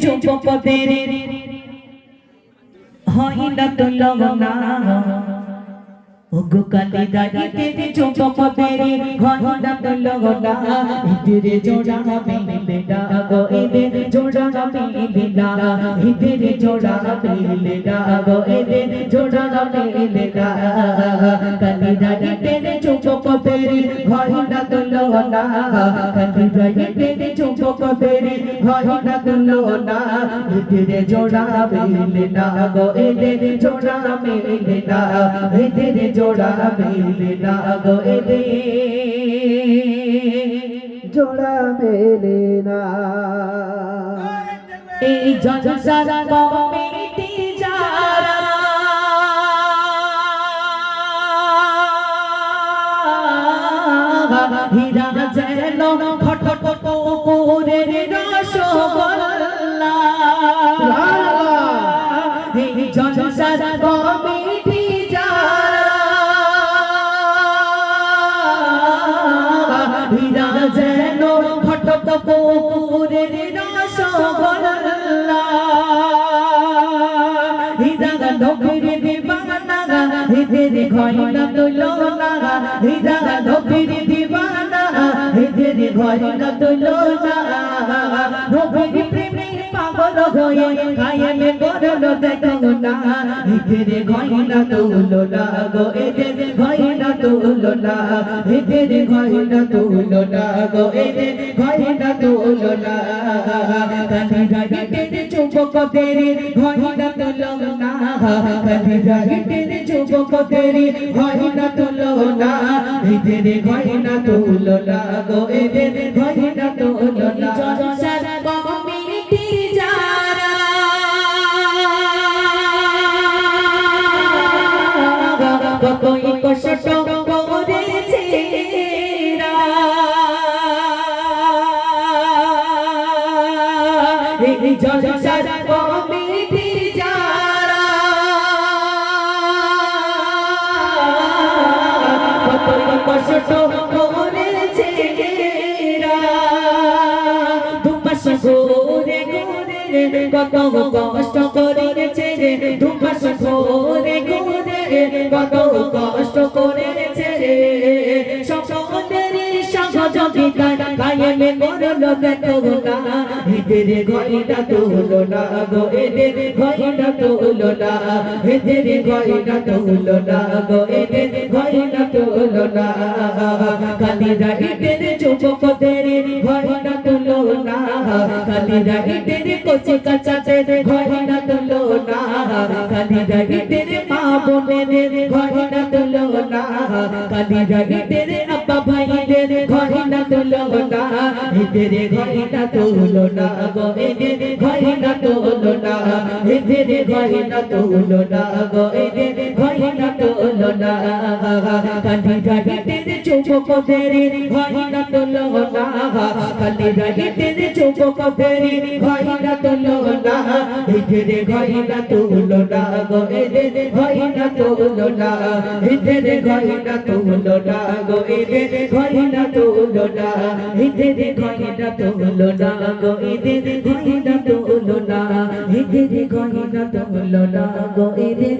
যুবকদের হয় না তুলনা ওগো কালিদা ইতেরে যুবকদের হয় না তুলনা ইতেরে জোড়া মিলে না গো এদের জোড়া মিলে না ইতেরে জোড়া মিলে না গো এদের জোড়া মিলে না কালিদা ইতেরে যুবকদের হয় না তুলনা কালিদা ইতেরে যুবকদের হয় না তুলনা ইতেরে জোড়া মিলে না গো এদের জোড়া মিলে না ইতেরে জোড়া মিলে না গো এদের জোড়া মিলে না এই জলসার কমিটি যারা হীরা যেন ফট ফট করে রসগোল্লা এই জলসার কমিটি হীরা যেন ফট করে রসগোল্লা হীরা নবীর দিবানা এদের ঘয়না তুলনা হীরা নবীর দিবানা এদের ঘয়না তুলনা নবীর প্রেমে পাগল হয়ে কায়েম করলো দেখো না এদের ঘয়না তুলনা গো এদের ঘয়না তুলনা এদের ঘয়না তুলনা গো এদের ঘয়না তুলনা কালিদা ইতেরে যুবকদের ঘয়না তুলনা কালিদা ইতেরে যুবকদের ঘয়না তুলনা এদের ঘয়না তুলনা গো এদের ঘয়না তুলনা জলসার কমিটি যারা কতই কষ্ট করেছে এই জলসার কমিটি যারা কতই কষ্ট করেছে দুমাস ঘুরে ঘুরে কত কষ্ট করেছে দুমাস ঘুরে ঘুরে কত কষ্ট করেছে সকলের সহযোগিতা কায়েম করলো দেখো না এদের ঘয়না তুলনা গো এদের ঘয়না তুলনা এদের ঘয়না তুলনা গো এদের ঘয়না তুলনা কালিদা ইতেরে যুবকদের ঘয়না তুলনা কালিদা ইতেরে কচি কাচাদের ঘয়না তুলনা কালিদা ইতেরে মা বোনেদের ঘয়না তুলনা কালিদা ইতেরে আব্বা ভাইদের ঘয়না তুলনা এদের ঘয়না তুলনা গো এদের ঘয়না তুলনা এদের ঘয়না তুলনা গো এদের ঘয়না তুলনা কালিদা ইতেরে যুবকদের ঘয়না তুলনা কালিদা ইতেরে যুবকদের ঘয়না তুলনা এদের ঘয়না তুলনা গো এদের ঘয়না তুলনা এদের ঘয়না তুলনা গো এদের ঘয়না তুলনা এদের ঘয়না তুলনা গো এদের ঘয়না তুলনা এদের ঘয়না তুলনা গো এদের